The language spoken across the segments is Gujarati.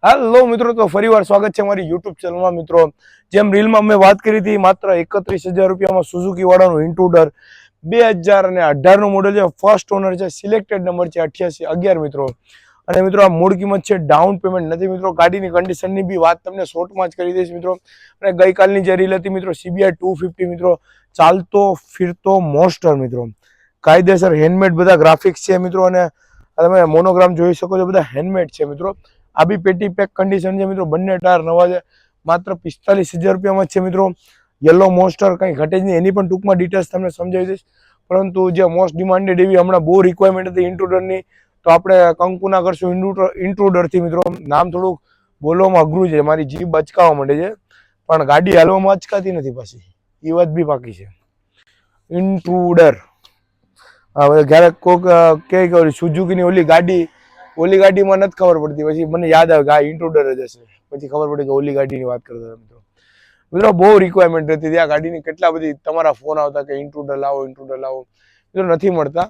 હેલો મિત્રો, તો ફરીવાર સ્વાગત છે અમારી યુટ્યુબ ચેનલમાં. મિત્રો, જેમ રીલમાં મેં વાત કરી હતી, માત્ર 31,000 રૂપિયામાં સુઝુકી વાળાનું ઇન્ટ્રુડર 2018 નું મોડેલ છે, ફર્સ્ટ ઓનર છે, સિલેક્ટેડ નંબર છે 8811 મિત્રો. અને મિત્રો આ મૂળ કિંમત છે, ડાઉન પેમેન્ટ નથી મિત્રો. ગાડીની કન્ડિશનની બી વાત તમને શોર્ટમાં જ કરી દઈશ મિત્રો. અને ગઈકાલની જે રીલ હતી મિત્રો, CBR 250 મિત્રો, ચાલતો ફિરતો મોસ્ટર મિત્રો, કાયદેસર હેન્ડમેડ બધા ગ્રાફિક્સ છે મિત્રો. અને તમે મોનોગ્રામ જોઈ શકો છો, બધા હેન્ડમેડ છે મિત્રો. આ બી પેટી પેક કન્ડિશન છે મિત્રો. બંને ટાયર નવા છે, માત્ર 45,000 રૂપિયામાં જ છે મિત્રો. યલો મોસ્ટર કંઈ ઘટે જ નહીં, એની પણ ટૂંકમાં ડિટેલ્સ તમને સમજાવી દઈશ. પરંતુ જે મોસ્ટ ડિમાન્ડેડ એવી હમણાં બહુ રિક્વાયરમેન્ટ હતી ઇન્ટ્રુડરની, તો આપણે કંકુના કરશું ઇન્ટ્રુડરથી મિત્રો. નામ થોડુંક બોલવામાં અઘરું છે, મારી જીભ અચકાવા માંડે છે, પણ ગાડી હાલવામાં અચકાતી નથી પાછી, એ વાત બી બાકી છે. ઇન્ટ્રુડર ક્યારેક કોઈક કે સુઝુકીની ઓલી ગાડીમાં નથી ખબર પડતી, પછી મને યાદ આવે કે આ ઇન્ટ્રુડર જ હશે, પછી ખબર પડી કે ઓલી ગાડીની વાત કરતા હતા મિત્રો. મિત્રો બહુ રિક્વાયરમેન્ટ હતી આ ગાડીની. કેટલા બધી તમારા ફોન આવતા કે ઇન્ટ્રુડર લાવો મિત્રો, નથી મળતા.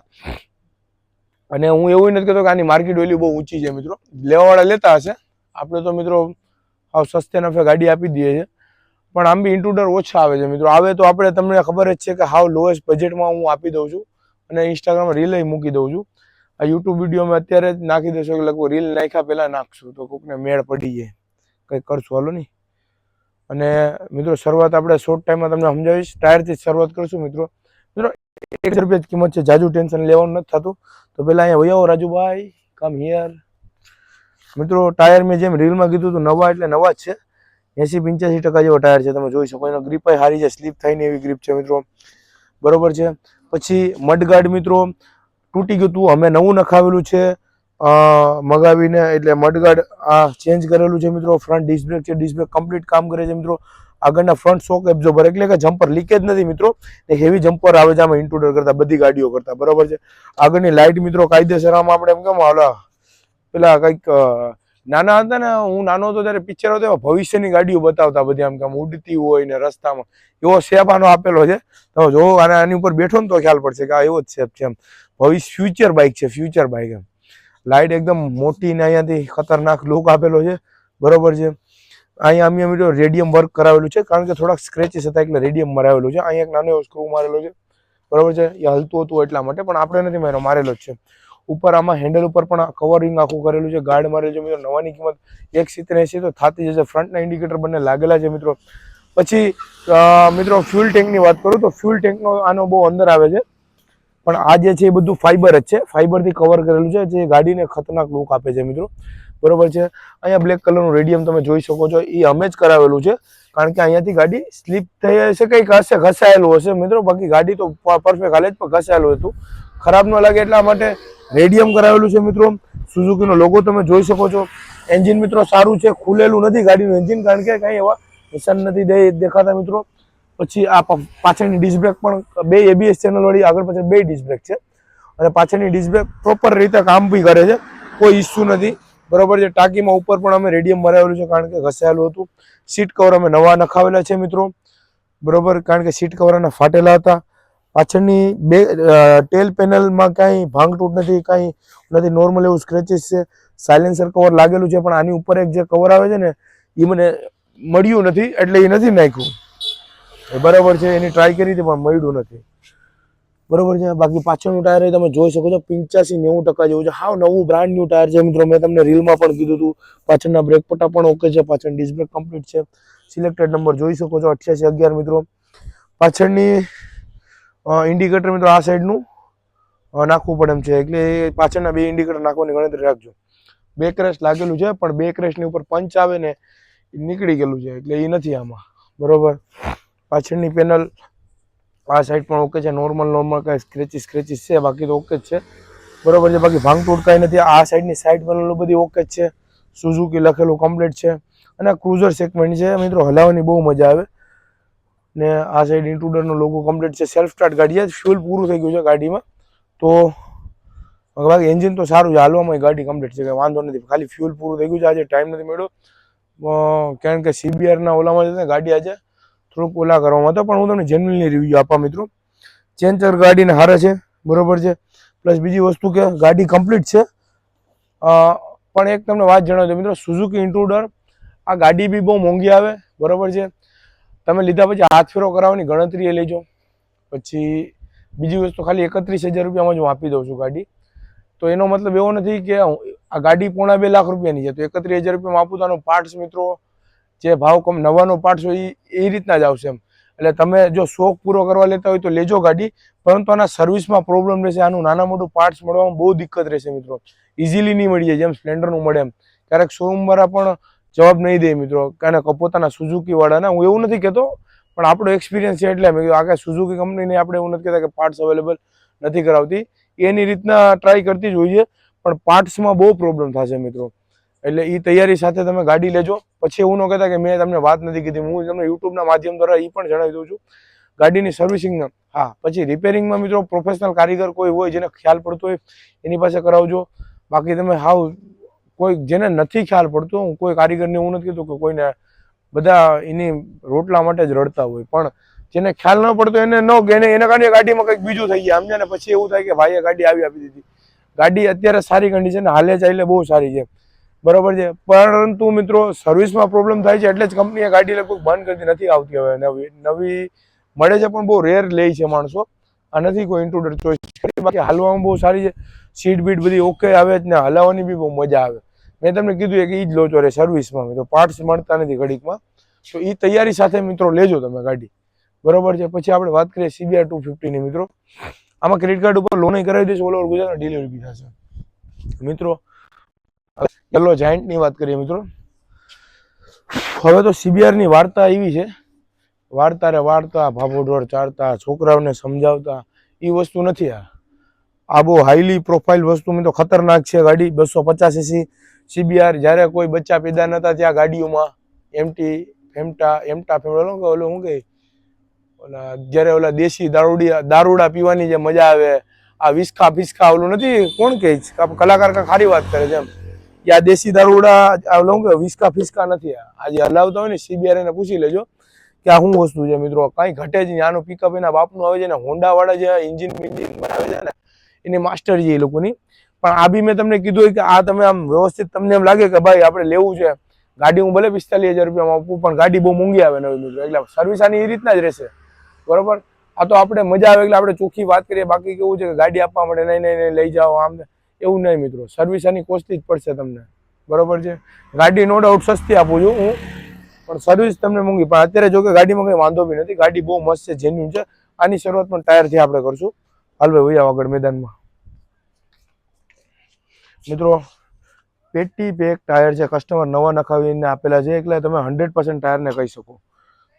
અને હું એવું નથી કહેતો કે આની માર્કેટ વેલ્યુ બહુ ઊંચી છે મિત્રો. લેવાવાળા લેતા હશે, આપણે તો મિત્રો હાવ સસ્તે નફે ગાડી આપી દઈએ છીએ. પણ આમ બી ઇન્ટ્રુડર ઓછા આવે છે મિત્રો. આવે તો આપણે, તમને ખબર જ છે કે હાવ લોએસ્ટ બજેટમાં હું આપી દઉં છું, અને ઇન્સ્ટાગ્રામમાં રીલ મૂકી દઉં છું. આ યુટ્યુબ વિડીયોમાં અત્યારે જ નાખી દેશો કે લગભગ રીલ નાખ્યા પહેલાં નાખશું, તો કોઈકને મેળ પડી જાય, કંઈક કરશું, હાલો નહીં. અને મિત્રો શરૂઆત આપણે શોર્ટ ટાઈમમાં તમને સમજાવીશ. ટાયરથી જ શરૂઆત કરશું મિત્રો. મિત્રો 1,000 રૂપિયા જ કિંમત છે, જાજુ ટેન્શન લેવાનું નથી થતું. તો પહેલાં અહીંયા વહી આવો રાજુભાઈ, કમ હિયર. મિત્રો ટાયર મેં જેમ રીલમાં કીધું હતું, નવા એટલે નવા જ છે. 80-85% જેવો ટાયર છે, તમે જોઈ શકો. એનો ગ્રીપ સારી છે, સ્લીપ થઈને એવી ગ્રીપ છે મિત્રો, બરોબર છે. પછી મડગાર્ડ મિત્રો તૂટી ગયું હતું, અમે નવું નખાવેલું છે મગાવીને, એટલે મડગાર્ડ આ ચેન્જ કરેલું છે મિત્રો. ફ્રન્ટ ડિસ્ક બ્રેક છે, ડિસ્ક બ્રેક કમ્પ્લીટ કામ કરે છે મિત્રો. આગળના ફ્રન્ટ શોક એબ્ઝોર્બર, એટલે કે જમ્પર લીકેજ નથી મિત્રો. એ હેવી જમ્પર આવે છે આમાં ઇન્ટ્રુડર કરતા, બધી ગાડીઓ કરતા, બરોબર છે. આગળની લાઇટ મિત્રો કાયદેસર, આમાં આપણે એમ કેમ ઓલા પેલા કંઈક નાના હતા ને, હું નાનો હતો ત્યારે પિક્ચર હતો, એમાં ભવિષ્યની ગાડીઓ બતાવતા બધી, આમ કે આમ ઉડતી હોય ને રસ્તામાં, એવો શેપ આનો આપેલો છે. તમે જો આની ઉપર બેઠો ને તો ખ્યાલ પડશે કે આ એવો જ શેપ છે એમ. ફ્યુચર બાઇક છે, ફ્યુચર બાઇક એમ. લાઇટ એકદમ મોટી ને અહીંયાથી ખતરનાક લુક આપેલો છે, બરોબર છે. અહીંયા અમે મિત્રો રેડિયમ વર્ક કરાવેલું છે, કારણ કે થોડાક સ્ક્રેચીસ હતા એટલે રેડિયમ મરાવેલું છે. અહીંયા એક નાનો એવો સ્ક્રૂ મારેલો છે, બરોબર છે. એ હલતું હતું એટલા માટે, પણ આપણે નથી મારેલો જ છે. ઉપર આમાં હેન્ડલ ઉપર પણ કવરિંગ આખું કરેલું છે, ગાર્ડ મારેલું છે મિત્રો. નવાની કિંમત 1,70,80 તો થતી જશે. ફ્રન્ટના ઇન્ડિકેટર બંને લાગેલા છે મિત્રો. પછી મિત્રો ફ્યુલ ટેન્કની વાત કરું તો ફ્યુલ ટેન્કનો આનો બહુ અંદર આવે છે, પણ આ જે છે એ બધું ફાઈબર જ છે, ફાઈબરથી કવર કરેલું છે, જે ગાડીને ખતરનાક લુક આપે છે મિત્રો, બરોબર છે. અહીંયા બ્લેક કલરનું રેડિયમ તમે જોઈ શકો છો, એ અમે જ કરાવેલું છે, કારણ કે અહીંયાથી ગાડી સ્લીપ થઈ હશે, કંઈક હશે, ઘસાયેલું હશે મિત્રો. બાકી ગાડી તો પરફેક્ટ હાલે જ, પણ ઘસાયેલું હતું, ખરાબ ન લાગે એટલા માટે રેડિયમ કરાવેલું છે મિત્રો. સુઝુકીનો લોગો તમે જોઈ શકો છો. એન્જિન મિત્રો સારું છે, ખુલેલું નથી ગાડીનું એન્જિન, કારણ કે કંઈ એવા નિશાન નથી દેખાતા મિત્રો. પછી આ પાછળની ડિસ્ક બ્રેક પણ 2 ABS ચેનલ વાળી, આગળ પાછળ 2 ડિસ્ક બ્રેક છે, અને પાછળની ડિસ્ક બ્રેક પ્રોપર રીતે કામ બી કરે છે, કોઈ ઇસ્યુ નથી, બરોબર છે. ટાંકીમાં ઉપર પણ અમે રેડિયમ મરાવેલું છે, કારણ કે ઘસાયેલું હતું. સીટ કવર અમે નવા નખાવેલા છે મિત્રો, બરોબર, કારણ કે સીટ કવર એના ફાટેલા હતા. પાછળની ટેલ પેનલમાં કાંઈ ભાંગતૂટ નથી, કાંઈ નથી, નોર્મલ એવું સ્ક્રેચીસ છે. સાયલેન્સર કવર લાગેલું છે, પણ આની ઉપર એક જે કવર આવે છે ને, એ મને મળ્યું નથી, એટલે એ નથી નાખ્યું, બરાબર છે. એની ટ્રાય કરી હતી પણ મળ્યું નથી, બરોબર છે. બાકી પાછળનું ટાયર તમે જોઈ શકો છો, 85-90% જેવું છે, હાવ નવું બ્રાન્ડ ન્યુ ટાયર છે મિત્રો. મેં તમને રીલમાં પણ કીધું હતું. પાછળના બ્રેક પટ્ટા પણ ઓકે છે, પાછળ ડિસ્ક બ્રેક કમ્પ્લીટ છે. સિલેક્ટેડ નંબર જોઈ શકો છો, 8811 મિત્રો. પાછળની ઇન્ડિકેટર મિત્રો આ સાઈડનું નાખવું પડે એમ છે, એટલે પાછળના 2 ઇન્ડિકેટર નાખવાની ગણતરી રાખજો. 2 ક્રેશ લાગેલું છે, પણ 2 ક્રેશની ઉપર પંચ આવે ને, નીકળી ગયેલું છે, એટલે એ નથી આમાં, બરોબર. પાછળની પેનલ આ સાઈડ પણ ઓકે છે, નોર્મલ કાંઈ સ્ક્રેચીસ છે, બાકી તો ઓકે જ છે, બરોબર છે. બાકી ભાંગતૂટ કાંઈ નથી. આ સાઈડની સાઈડ પેનલો બધી ઓકે જ છે, સુઝુકી લખેલું કમ્પ્લીટ છે, અને ક્રુઝર સેગમેન્ટ છે મિત્રો, હલાવવાની બહુ મજા આવે. ને આ સાઈડ ઇન્ટ્રુડરનો લોગો કમ્પ્લીટ છે. સેલ્ફ સ્ટાર્ટ ગાડી છે, ફ્યુલ પૂરું થઈ ગયું છે ગાડીમાં, તો બાકી એન્જિન તો સારું છે, હાલવામાં ગાડી કમ્પ્લીટ છે, કંઈ વાંધો નથી. ખાલી ફ્યુલ પૂરું થઈ ગયું છે, આજે ટાઈમ નથી મળ્યો, કારણ કે CBRના ઓલામાં છે ગાડી આજે થોડુંક ઓલા કરવામાં હતા, પણ હું તમને જેન્યુઅલી રિવ્યુ આપા મિત્રો. ચેન્જર ગાડીને હારે છે, બરોબર છે. પ્લસ બીજી વસ્તુ કે ગાડી કમ્પ્લીટ છે, પણ એક તમને વાત જણાવજો મિત્રો, સુઝુકી ઇન્ટ્રુડર આ ગાડી બી બહુ મોંઘી આવે, બરોબર છે. તમે લીધા પછી હાથ ફેરો કરાવવાની ગણતરી એ લેજો. પછી બીજી વસ્તુ, ખાલી 31,000 રૂપિયામાં જ હું આપી દઉં છું ગાડી. તો એનો મતલબ એવો નથી કે આ ગાડી 1.5 લાખ રૂપિયાની છે તો 31,000 રૂપિયામાં આપું તો આનો પાર્ટ્સ મિત્રો જે ભાવ કમ નવાનો પાર્ટ્સ હોય એ રીતના જ આવશે એમ. એટલે તમે જો શોખ પૂરો કરવા લેતા હોય તો લેજો ગાડી, પરંતુ આના સર્વિસમાં પ્રોબ્લેમ રહેશે. આનું નાના મોટું પાર્ટ્સ મળવામાં બહુ દિક્કત રહેશે મિત્રો. ઇઝીલી નહીં મળી જાય જેમ સ્પ્લેન્ડરનું મળે એમ. ક્યારેક શોરૂમવાળા પણ જવાબ નહીં દે મિત્રો, કારણ કે પોતાના સુઝુકી વાળાના, હું એવું નથી કહેતો પણ આપણો એક્સપિરિયન્સ છે એટલે મેં કીધું આગળ સુઝુકી કંપનીને આપણે એવું નથી કહેતા કે પાર્ટ્સ અવેલેબલ નથી કરાવતી, એની રીતના ટ્રાય કરતી જ હોઈએ, પણ પાર્ટ્સમાં બહુ પ્રોબ્લેમ થશે મિત્રો. એટલે એ તૈયારી સાથે તમે ગાડી લેજો. પછી એવું ન કહેતા કે મેં તમને વાત નથી કીધી, હું તમને યુટ્યુબના માધ્યમ દ્વારા એ પણ જણાવી દઉં છું ગાડીની સર્વિસિંગના. હા, પછી રિપેરિંગમાં મિત્રો પ્રોફેશનલ કારીગર કોઈ હોય જેને ખ્યાલ પડતો હોય એની પાસે કરાવજો. બાકી તમે હાવ કોઈ જેને નથી ખ્યાલ પડતો, હું કોઈ કારીગરને એવું નથી કીધું કે કોઈને, બધા એની રોટલા માટે જ રડતા હોય, પણ જેને ખ્યાલ ન પડતો એને ન કે એના કારણે ગાડીમાં કંઈક બીજું થઈ ગયા સમજ્યા ને, પછી એવું થાય કે ભાઈએ ગાડી આપી દીધી. ગાડી અત્યારે સારી કન્ડિશન, હાલે ચાલે બહુ સારી છે, બરોબર છે. પરંતુ મિત્રો સર્વિસમાં પ્રોબ્લેમ થાય છે એટલે જ કંપનીએ ગાડી લગભગ બંધ કરતી નથી આવતી હવે. નવી મળે છે પણ બહુ રેર લે છે માણસો. આ નથી કોઈ ઇન્ટ્રુડર ચોઈસ. બાકી હાલવામાં બહુ સારી છે, સીટ બીટ બધી ઓકે આવે જ ને, હલાવવાની બી બહુ મજા આવે. મેં તમને કીધું કે એ જ લોચો રહે સર્વિસમાં મિત્રો, પાર્ટ્સ મળતા નથી ઘડીકમાં. તો એ તૈયારી સાથે મિત્રો લેજો તમે ગાડી, બરોબર છે. પછી આપણે વાત કરીએ CBR 250 ની મિત્રો. આમાં ક્રેડિટ કાર્ડ ઉપર લોન કરાવી દઈશું, ઓલ ઓવર ગુજરાતમાં ડિલિવરી બી થશે મિત્રો. ચલો જાયન્ટની વાત કરીએ મિત્રો. હવે તો CBR ની વાર્તા એવી છે, વાર્તા રે વાર્તા, ભાભોઢોળ ચારતા, છોકરાઓને સમજાવતા, એ વસ્તુ નથી. આ બહુ હાઈલી પ્રોફાઇલ વસ્તુ મિત્રો, ખતરનાક છે ગાડી. 250 cc CBR. જ્યારે કોઈ બચ્ચા પેદા નતા ત્યાં ગાડીઓમાં એમટા ઓલું શું કે ઓલા, જ્યારે ઓલા દેશી દારૂડા પીવાની જે મજા આવે, આ વિસ્કા ફિસ્કા ઓલું નથી, કોણ કે કલાકાર ખારી વાત કરે છે એમ, કે આ દેશી દારૂડા ઓલું કે વિસ્કા ફિસ્કા નથી. આ જે હલાવતા હોય ને CBR એને પૂછી લેજો કે આ શું વસ્તુ છે મિત્રો, કાંઈ ઘટે જ નહીં. આનું પિકઅપ એના બાપનું આવે છે ને, હોન્ડા વાળા જે ઇન્જિન બનાવે છે ને એની માસ્ટર છે એ લોકોની. પણ આ બી મેં તમને કીધું હોય કે આ તમે આમ વ્યવસ્થિત તમને એમ લાગે કે ભાઈ આપણે લેવું છે ગાડી, હું ભલે 45,000 રૂપિયામાં આપું પણ ગાડી બહુ મોંઘી આવે નવી મિત્રો, એટલે સર્વિસ આની એ રીતના જ રહેશે, બરોબર. આ તો આપણે મજા આવે એટલે આપણે ચોખ્ખી વાત કરીએ. બાકી કેવું છે કે ગાડી આપવા માટે નહીં લઈ જાઓ આમ, એવું નહીં મિત્રો. સર્વિસ આની કોસ્ટલી જ પડશે તમને, બરોબર છે. ગાડી નો ડાઉટ સસ્તી આપું છું હું, પણ સર્વિસ તમને મોંઘી. પણ અત્યારે જો કે ગાડીમાં કંઈ વાંધો બી નથી, ગાડી બહુ મસ્ત છે, જેન્યુન છે. આની શરૂઆત પણ ટાયરથી આપણે કરશું. હાલ ભાઈ વૈયા આગળ મેદાનમાં મિત્રો. પેટી પેક ટાયર છે, કસ્ટમર નવા નખાવીને આપેલા છે, એટલે તમે 100% ટાયરને કહી શકો,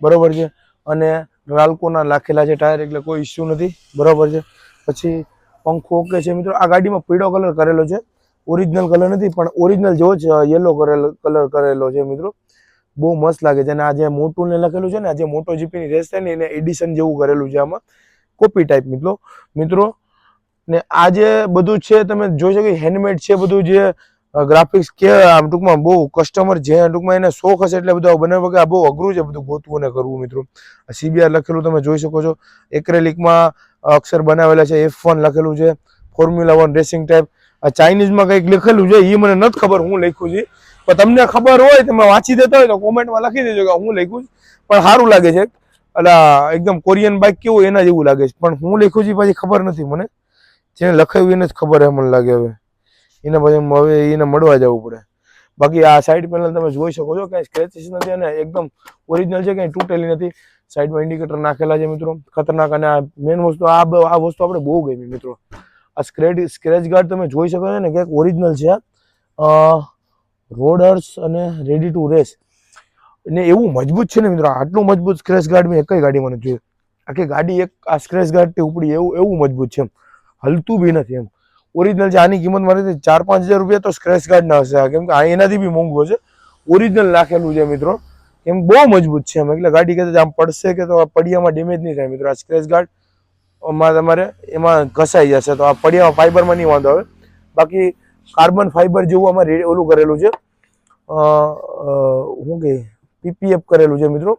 બરોબર છે. અને રાલ્કોના નાખેલા છે ટાયર, એટલે કોઈ ઇસ્યુ નથી, બરોબર છે. પછી પંખો ઓકે છે મિત્રો. આ ગાડીમાં પીળો કલર કરેલો છે, ઓરિજિનલ કલર નથી પણ ઓરિજિનલ જેવો જ યલો કલર કરેલો છે મિત્રો. બહુ મસ્ત લાગે છે. અને આ જે મોટું ને લખેલું છે ને, આ જે મોટો જીપીની રેસ થાય ને એને એડિશન જેવું કરેલું છે આમાં, કોપી ટાઈપ મિત્રો. ને આ જે બધું છે તમે જોઈ શકો હેન્ડમેડ છે બધું, જે ગ્રાફિક્સ કે આમ ટૂંકમાં બહુ કસ્ટમર જે ટૂંકમાં એને શોખ હશે એટલે બધું બનાવવા કે આ બહુ અઘરું છે બધું ગોતવું ને કરવું મિત્રો. આ CBR લખેલું તમે જોઈ શકો છો, એક્રેલિકમાં અક્ષર બનાવેલા છે, F1 લખેલું છે, ફોર્મ્યુલા 1 રેસિંગ ટાઈપ. આ ચાઇનીઝમાં કંઈક લખેલું છે, એ મને નથી ખબર હું લખ્યું છે, પણ તમને ખબર હોય તમે વાંચી દેતા હોય તો કોમેન્ટમાં લખી દેજો કે હું લખ્યું છે. પણ સારું લાગે છે, એટલે એકદમ કોરિયન બાઇક કેવું એના જેવું લાગે છે, પણ હું લખ્યું છે પછી ખબર નથી મને. જેને લખાવ્યું એને જ ખબર એમ મને લાગે. હવે એને મળવા જવું પડે. બાકી આ સાઈડ પેનલ તમે જોઈ શકો છો, કઈ સ્ક્રેચીસ નથી અને એકદમ ઓરિજિનલ છે, કઈ તૂટેલી નથી. સાઈડમાં ઇન્ડિકેટર નાખેલા છે મિત્રો, ખતરનાક. અને આ મેઇન વસ્તુ, આ વસ્તુ આપણે બહુ ગમી મિત્રો. આ સ્ક્રેચ ગાર્ડ તમે જોઈ શકો છો ને, ક્યાંક ઓરિજિનલ છે. રોડર્સ અને રેડી ટુ રેસ ને એવું મજબૂત છે ને મિત્રો. આટલું મજબૂત સ્ક્રેચ ગાર્ડ મેં એકઈ ગાડીમાં નથી જોયું. આખી ગાડી એક આ સ્ક્રેચ ગાર્ડથી ઉપડી એવું મજબૂત છે, હલતું બી નથી એમ. ઓરિજિનલ છે. આની કિંમત મારે 4-5 હજાર રૂપિયા તો સ્ક્રેચ ગાર્ડ ના હશે, કેમ કે આ એનાથી બી મોંઘું હશે. ઓરિજિનલ નાખેલું છે મિત્રો, એમ બહુ મજબૂત છે એમ. એટલે ગાડી કદાચ આમ પડશે કે તો પડિયામાં ડેમેજ નહીં થાય મિત્રો. આ સ્ક્રેચ ગાર્ડ તમારે એમાં ઘસાઈ જશે તો આ પડિયામાં ફાઈબરમાં નહીં વાંધો આવે. બાકી કાર્બન ફાઈબર જેવું આમાં ઓલું કરેલું છે, શું કે PPF કરેલું છે મિત્રો,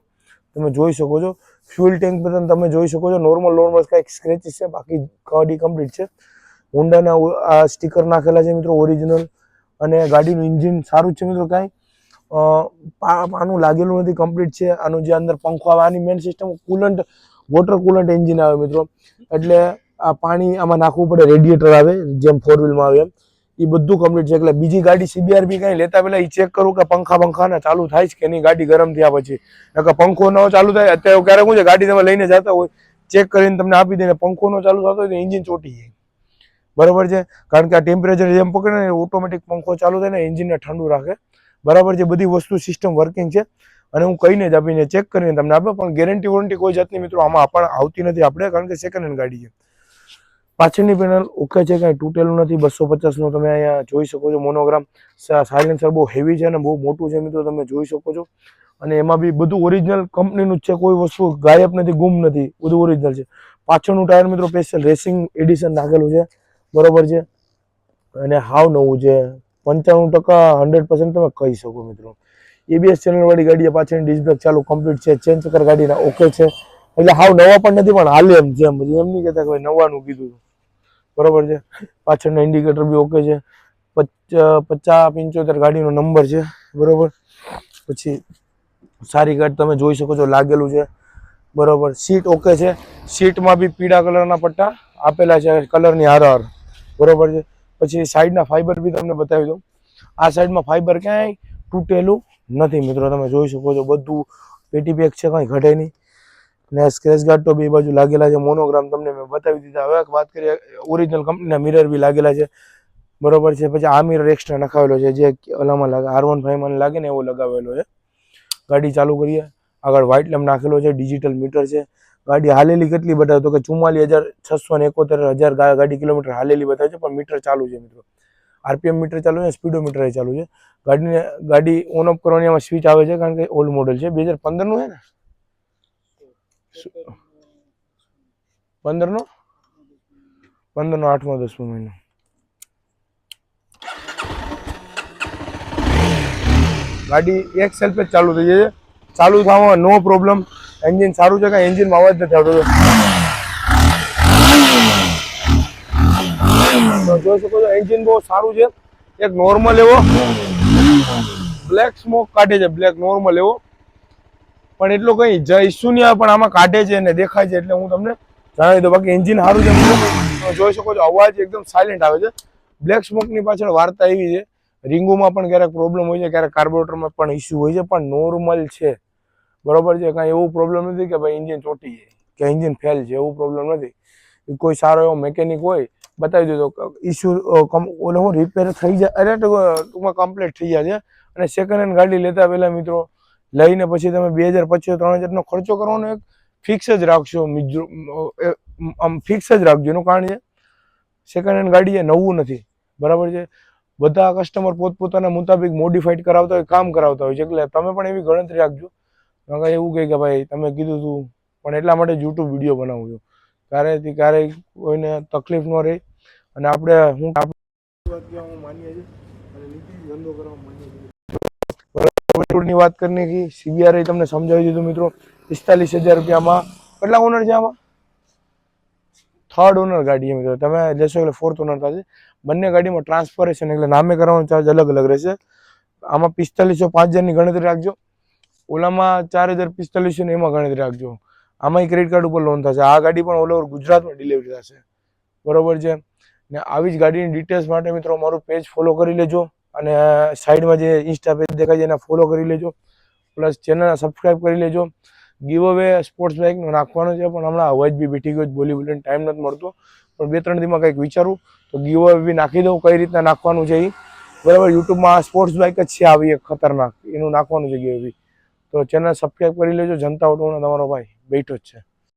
તમે જોઈ શકો છો. ફ્યુલ ટેન્ક બટન તમે જોઈ શકો છો. નોર્મલ કંઈક સ્ક્રેચીસ છે, બાકી ગાડી કમ્પ્લીટ છે. હોન્ડાના આ સ્ટીકર નાખેલા છે મિત્રો, ઓરિજિનલ. અને ગાડીનું એન્જિન સારું છે મિત્રો, કાંઈ આનું લાગેલું નથી, કમ્પ્લીટ છે. આનું જે અંદર પંખો આવે, આની main system coolant, water coolant engine આવે મિત્રો, એટલે આ પાણી આમાં નાખવું પડે, રેડિએટર આવે જેમ 4 વ્હીલમાં આવે એમ, એ બધું કમ્પ્લીટ છે. એટલે બીજી ગાડી CBRB કાંઈ લેતા પહેલા એ ચેક કરું કે પંખા ને ચાલુ થાય છે કે નહીં, ગાડી ગરમ થયા પછી. નકર પંખો ન ચાલુ થાય, અત્યારે ક્યારેક શું છે ગાડી તમે લઈને જતા હોય, ચેક કરીને તમને આપી દે, પંખો ન ચાલુ થતો હોય તો એન્જિન ચોટી જાય, બરાબર છે. કારણ કે આ ટેમ્પરેચર જેમ પકડે ને ઓટોમેટિક પંખો ચાલુ થાય ને એન્જિનને ઠંડુ રાખે, બરાબર છે. બધી વસ્તુ સિસ્ટમ વર્કિંગ છે અને હું કહીને જ આપીને ચેક કરીને તમને આપે, પણ ગેરંટી વોરંટી કોઈ જાતની મિત્રો આમાં આપણને આવતી નથી આપણે, કારણ કે સેકન્ડ હેન્ડ ગાડી છે. પાછળની પેનલ ઓકે છે, કાંઈ તૂટેલું નથી. 250 નો તમે અહીંયા જોઈ શકો છો મોનોગ્રામ. સાયલેન્સર બહુ હેવી છે અને બહુ મોટું છે મિત્રો, તમે જોઈ શકો છો. અને એમાં બી બધું ઓરિજિનલ કંપનીનું જ છે, કોઈ વસ્તુ ગાયબ નથી, ગુમ નથી, બધું ઓરિજિનલ છે. પાછળનું ટાયર મિત્રો સ્પેશિયલ રેસિંગ એડિશન નાખેલું છે, બરોબર છે. અને હાવ નવું છે, 95% 100% તમે કહી શકો મિત્રો. ABS ચેનલ વાળી ગાડી, પાછળની ડિસ્ક બ્રેક ચાલુ કમ્પ્લીટ છે, ચેન ચક્કર ગાડીના ઓકે છે, એટલે હાવ નવા પણ નથી પણ હાલે એમ છે, એમ નહીં કહેતા કે નવાનું કીધું, બરોબર છે. પાછળના ઇન્ડિકેટર બી ઓકે છે, 5075 ગાડીનો નંબર છે, બરોબર. પછી સારી ગાડી તમે જોઈ શકો છો, લાગેલું છે, બરોબર. સીટ ઓકે છે, સીટમાં બી પીળા કલરના પટ્ટા આપેલા છે, કલરની હાર, બરોબર છે. પછી સાઈડના ફાઈબર બી તમને બતાવી દઉં. આ સાઈડમાં ફાઈબર ક્યાંય તૂટેલું નથી મિત્રો, તમે જોઈ શકો છો, બધું પેટી પેક છે, કાંઈ ઘટે નહીં. ને સ્ક્રેચ ગાર્ડ તો બે બાજુ લાગેલા છે, મોનોગ્રામ તમને મેં બતાવી દીધા. હવે વાત કરીએ ઓરિજિનલ કંપનીના મિરર બી લાગેલા છે, બરોબર છે. પછી આ મિરર એક્સ્ટ્રા નખાવેલો છે, જે ઓલામાં લાગે R15 માં લાગે ને એવો લગાવેલો છે. ગાડી ચાલુ કરીએ, આગળ વ્હાઇટ લેમ્પ નાખેલો છે, ડિજિટલ મીટર છે. ગાડી હાલેલી કેટલી બતાવે તો કે 44,671 ગાડી કિલોમીટર હાલેલી બતાવે છે, પણ મીટર ચાલુ છે મિત્રો. RPM મીટર ચાલુ છે, સ્પીડોમીટર ચાલુ છે. ગાડી ઓન ઓફ કરવાની આમાં સ્વિચ આવે છે, કારણ કે ઓલ્ડ મોડલ છે, 2015 નું છે ને, 15 નો 8મો 10મો મહિનો. ગાડી એક સેલ્ફ જ ચાલુ થઈ જાય છે, ચાલુ થવામાં નો પ્રોબ્લેમ. એન્જિન સારું છે, કાંઈ એન્જિનમાં અવાજ નથી આવતો. જોઈ શકો છો, એન્જિન બહુ સારું છે. એક નોર્મલ એવો બ્લેક સ્મોક કાઢે છે, બ્લેક નોર્મલ એવો, પણ એટલો કઈ ઇસ્યુ નહીં આવે, પણ આમાં કાઢે છે અને દેખાય છે, એટલે હું તમને જણાવી દઉં. બાકી એન્જિન સારું છે, તમે જોઈ શકો છો, અવાજ એકદમ સાયલેન્ટ આવે છે. બ્લેક સ્મોકની પાછળ વાર્તા એવી છે, રીંગોમાં પણ ક્યારેક પ્રોબ્લેમ હોય છે, ક્યારેક કાર્બોરેટરમાં પણ ઇસ્યુ હોય છે, પણ નોર્મલ છે, બરોબર છે. કાંઈ એવું પ્રોબ્લેમ નથી કે ભાઈ એન્જિન ચોટી જાય કે એન્જિન ફેલ છે, એવું પ્રોબ્લેમ નથી. કોઈ સારો એવો મેકેનિક હોય બતાવી દીધો, ઇસ્યુ ઓલો હું રિપેર થઈ જાય, અરે ટૂંકમાં કમ્પ્લીટ થઈ જાય છે. અને સેકન્ડ હેન્ડ ગાડી લેતા પહેલા મિત્રો લઈને પછી તમે 2000-2500-3000 નો ખર્ચો કરવાનો એક ફિક્સ જ રાખશો, આમ ફિક્સ જ રાખજો. એનું કારણ છે સેકન્ડ હેન્ડ ગાડી એ નવું નથી, બરાબર છે. બધા કસ્ટમર પોતપોતાના મુતાબિક મોડિફાઈડ કરાવતા હોય, કામ કરાવતા હોય છે, એટલે તમે પણ એવી ગણતરી રાખજો. એવું કહે કે ભાઈ તમે કીધું હતું, પણ એટલા માટે YouTube વિડીયો બનાવું છું, ક્યારેય કોઈને તકલીફ ન રહે. અને આપણે હું માનીએ છીએ અને નીતિ ધંધો કરવા માનીએ છીએ. ની વાત કરીને કે CBRI તમને સમજાવી દીધું મિત્રો. 45,000 રૂપિયામાં કેટલા ઓનર છે આમાં? 3rd ઓનર ગાડી છે મિત્રો. તમે લેશો એટલે 4th ઓનર થશે. બંને ગાડીમાં ટ્રાન્સફરેશન એટલે નામે કરવાનો ચાર્જ અલગ અલગ રહેશે. આમાં 4505,000 ની ગણતરી રાખજો, ઓલામાં 4,045 ની એમાં ગણતરી રાખજો. આમાં ક્રેડિટ કાર્ડ ઉપર લોન થશે. આ ગાડી પણ ઓલ ઓવર ગુજરાતમાં ડિલિવરી થશે, બરોબર છે. ને આવી જ ગાડીની ડિટેલ્સ માટે મિત્રો મારું પેજ ફોલો કરી લેજો, અને સાઈડમાં જે ઇન્સ્ટા પેજ દેખાય છે એને ફોલો કરી લેજો, પ્લસ ચેનલ સબસ્ક્રાઇબ કરી લેજો. ગીવ અવે સ્પોર્ટ્સ બાઇકનો નાખવાનો છે, પણ હમણાં અવાજ બી બેઠી ગયો, બોલીને ટાઈમ નથી મળતો, પણ 2-3 દિવસમાં કંઈક વિચારું તો ગીવ અવે બી નાખી દઉં, કઈ રીતના નાખવાનું છે એ, બરાબર. યુટ્યુબમાં સ્પોર્ટ્સ બાઇક જ છે આવી એક ખતરનાક, એનું નાખવાનું છે ગીવ અવે. તો ચેનલ સબસ્ક્રાઇબ કરી લેજો. જનતા ઓટોનો તમારો ભાઈ બેઠો જ છે.